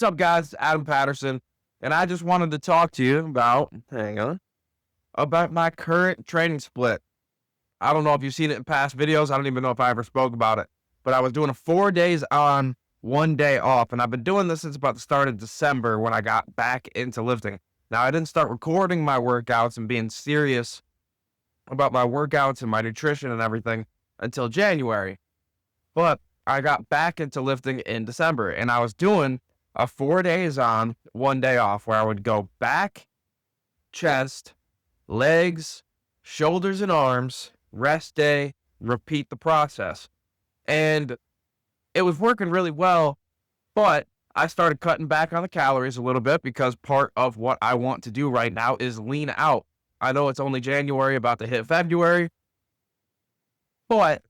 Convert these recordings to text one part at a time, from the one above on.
What's up, guys? It's Adam Patterson, and I just wanted to talk to you about my current training split. I don't know if you've seen it in past videos. I don't even know if I ever spoke about it, but I was doing a 4 days on, 1 day off, and I've been doing this since about the start of December when I got back into lifting. Now, I didn't start recording my workouts and being serious about my workouts and my nutrition and everything until January, but I got back into lifting in December, and I was doing a 4 days on, 1 day off, where I would go back, chest, legs, shoulders and arms, rest day, repeat the process. And it was working really well, but I started cutting back on the calories a little bit because part of what I want to do right now is lean out. I know it's only January, about to hit February, but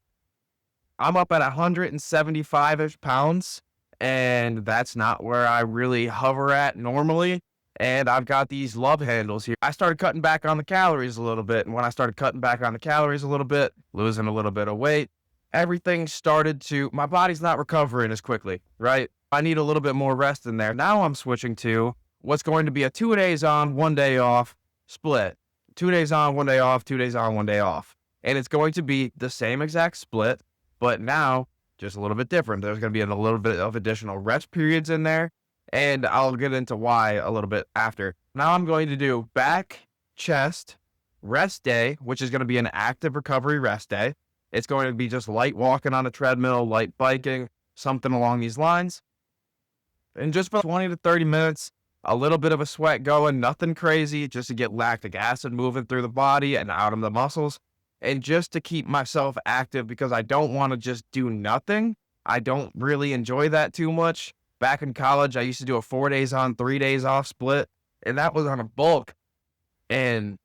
I'm up at 175-ish pounds, and that's not where I really hover at normally. And I've got these love handles here. I started cutting back on the calories a little bit. And when I started cutting back on the calories a little bit, losing a little bit of weight, everything started to, my body's not recovering as quickly, right? I need a little bit more rest in there. Now I'm switching to what's going to be a 2 days on, 1 day off split. 2 days on, 1 day off, 2 days on, 1 day off. And it's going to be the same exact split, but now just a little bit different. There's going to be a little bit of additional rest periods in there, and I'll get into why a little bit after. Now I'm going to do back, chest, rest day, which is going to be an active recovery rest day. It's going to be just light walking on a treadmill, light biking, something along these lines. And just for 20 to 30 minutes, a little bit of a sweat going, nothing crazy, just to get lactic acid moving through the body and out of the muscles. And just to keep myself active, because I don't want to just do nothing. I don't really enjoy that too much. Back in college, I used to do a 4 days on, 3 days off split, and that was on a bulk, and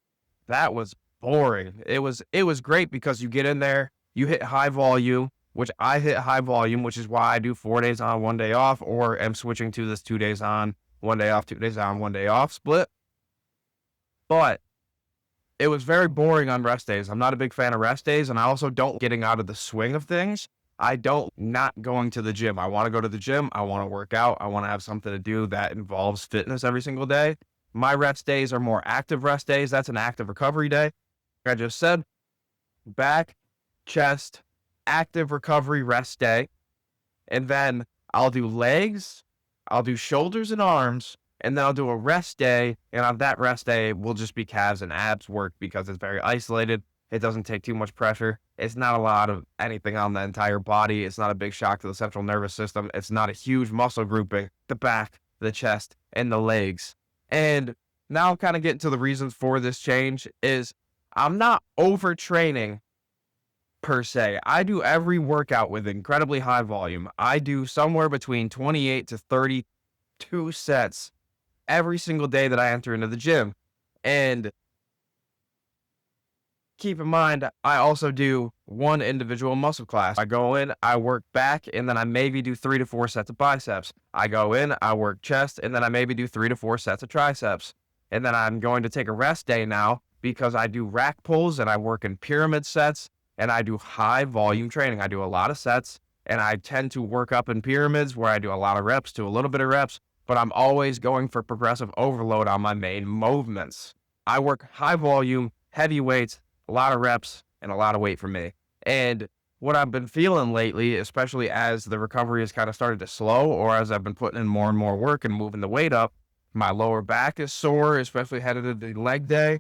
that was boring. It was great because you get in there, you hit high volume, which I hit high volume, which is why I do 4 days on, 1 day off, or am switching to this 2 days on, 1 day off, 2 days on, 1 day off split. But it was very boring on rest days. I'm not a big fan of rest days, and I also don't getting out of the swing of things. I don't not going to the gym. I want to go to the gym. I want to work out. I want to have something to do that involves fitness every single day. My rest days are more active rest days. That's an active recovery day. Like I just said, back, chest, active recovery rest day. And then I'll do legs, I'll do shoulders and arms, and then I'll do a rest day, and on that rest day, will just be calves and abs work because it's very isolated. It doesn't take too much pressure. It's not a lot of anything on the entire body. It's not a big shock to the central nervous system. It's not a huge muscle grouping, the back, the chest, and the legs. And now I'm kind of getting to the reasons for this change is I'm not overtraining per se. I do every workout with incredibly high volume. I do somewhere between 28 to 32 sets every single day that I enter into the gym. And keep in mind, I also do one individual muscle class. I go in, I work back, and then I maybe do 3 to 4 sets of biceps. I go in, I work chest, and then I maybe do 3 to 4 sets of triceps. And then I'm going to take a rest day now because I do rack pulls and I work in pyramid sets and I do high volume training. I do a lot of sets and I tend to work up in pyramids where I do a lot of reps to a little bit of reps, but I'm always going for progressive overload on my main movements. I work high volume, heavy weights, a lot of reps, and a lot of weight for me. And what I've been feeling lately, especially as the recovery has kind of started to slow, or as I've been putting in more and more work and moving the weight up, my lower back is sore, especially headed into the leg day.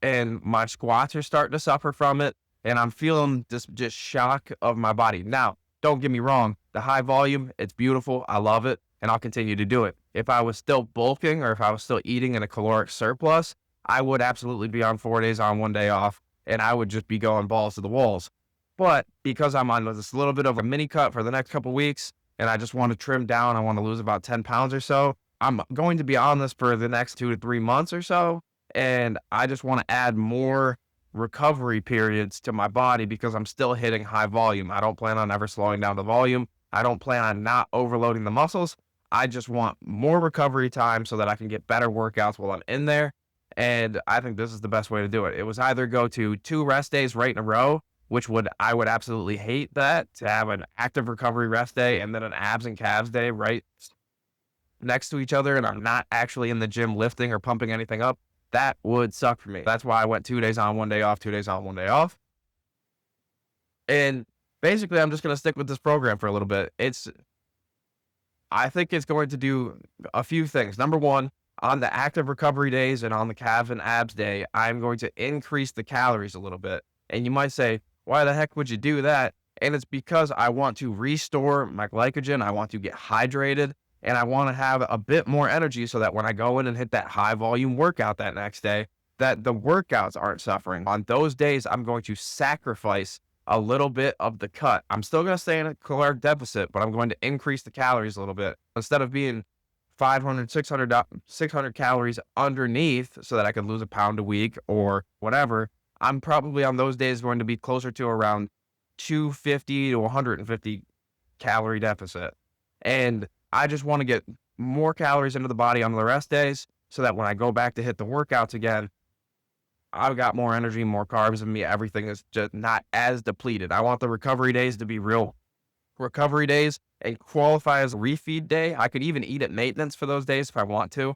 And my squats are starting to suffer from it. And I'm feeling this just shock of my body. Now, don't get me wrong. The high volume, it's beautiful. I love it. And I'll continue to do it. If I was still bulking or if I was still eating in a caloric surplus, I would absolutely be on 4 days on, 1 day off, and I would just be going balls to the walls. But because I'm on this little bit of a mini cut for the next couple weeks, and I just want to trim down, I want to lose about 10 pounds or so, I'm going to be on this for the next 2 to 3 months or so, and I just want to add more recovery periods to my body because I'm still hitting high volume. I don't plan on ever slowing down the volume. I don't plan on not overloading the muscles. I just want more recovery time so that I can get better workouts while I'm in there. And I think this is the best way to do it. It was either go to 2 rest days right in a row, which I would absolutely hate that, to have an active recovery rest day and then an abs and calves day, right? next to each other and I'm not actually in the gym lifting or pumping anything up, that would suck for me. That's why I went 2 days on, 1 day off, 2 days on, 1 day off. And basically, I'm just going to stick with this program for a little bit. I think it's going to do a few things. Number one, on the active recovery days and on the calves and abs day, I'm going to increase the calories a little bit. And you might say, why the heck would you do that? And it's because I want to restore my glycogen. I want to get hydrated and I want to have a bit more energy so that when I go in and hit that high volume workout that next day, that the workouts aren't suffering. On those days, I'm going to sacrifice a little bit of the cut. I'm still going to stay in a caloric deficit, but I'm going to increase the calories a little bit. Instead of being 500, 600 calories underneath so that I could lose a pound a week or whatever, I'm probably on those days going to be closer to around 250 to 150 calorie deficit. And I just want to get more calories into the body on the rest days so that when I go back to hit the workouts again, I've got more energy, more carbs in me. Everything is just not as depleted. I want the recovery days to be real recovery days and qualify as a refeed day. I could even eat at maintenance for those days if I want to,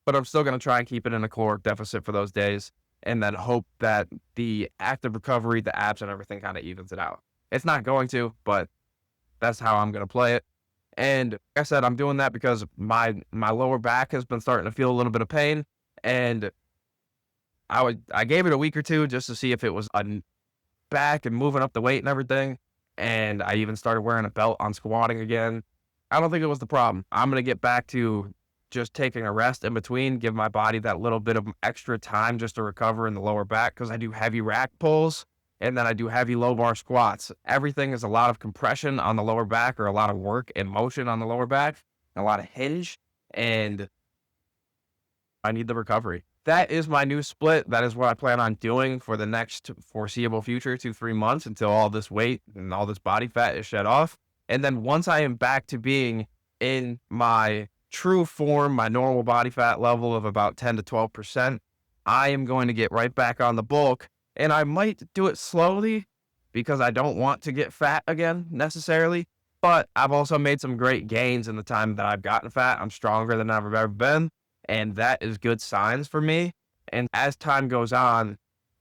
but I'm still going to try and keep it in a caloric deficit for those days and then hope that the active recovery, the abs and everything kind of evens it out. It's not going to, but that's how I'm going to play it. And like I said, I'm doing that because my lower back has been starting to feel a little bit of pain, and I gave it a week or two just to see if it was back and moving up the weight and everything. And I even started wearing a belt on squatting again. I don't think it was the problem. I'm going to get back to just taking a rest in between, give my body that little bit of extra time just to recover in the lower back because I do heavy rack pulls and then I do heavy low bar squats. Everything is a lot of compression on the lower back or a lot of work and motion on the lower back, a lot of hinge, and I need the recovery. That is my new split. That is what I plan on doing for the next foreseeable future, 2-3 months until all this weight and all this body fat is shed off. And then once I am back to being in my true form, my normal body fat level of about 10 to 12%, I am going to get right back on the bulk. And I might do it slowly because I don't want to get fat again necessarily. But I've also made some great gains in the time that I've gotten fat. I'm stronger than I've ever been. And that is good signs for me. And as time goes on,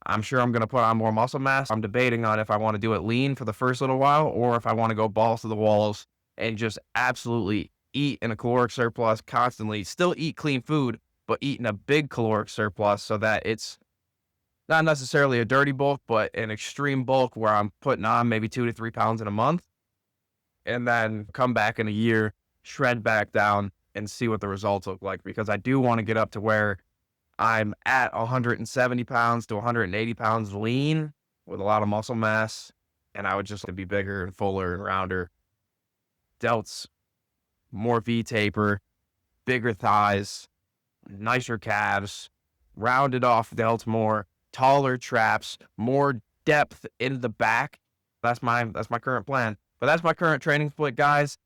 I'm sure I'm going to put on more muscle mass. I'm debating on if I want to do it lean for the first little while or if I want to go balls to the walls and just absolutely eat in a caloric surplus constantly. Still eat clean food, but eat in a big caloric surplus so that it's not necessarily a dirty bulk, but an extreme bulk where I'm putting on maybe 2 to 3 pounds in a month and then come back in a year, shred back down, and see what the results look like, because I do want to get up to where I'm at 170 pounds to 180 pounds lean with a lot of muscle mass, and I would just be bigger and fuller and rounder. Delts, more V-taper, bigger thighs, nicer calves, rounded off delts more, taller traps, more depth in the back. That's my current plan. But that's my current training split, guys.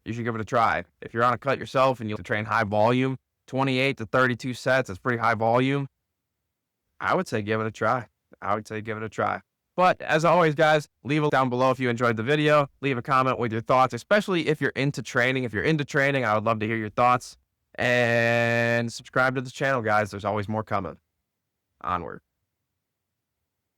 You should give it a try. If you're on a cut yourself and you have to train high volume, 28 to 32 sets, it's pretty high volume. I would say give it a try. But as always, guys, leave it down below if you enjoyed the video. Leave a comment with your thoughts, especially if you're into training. If you're into training, I would love to hear your thoughts. And subscribe to the channel, guys. There's always more coming. Onward.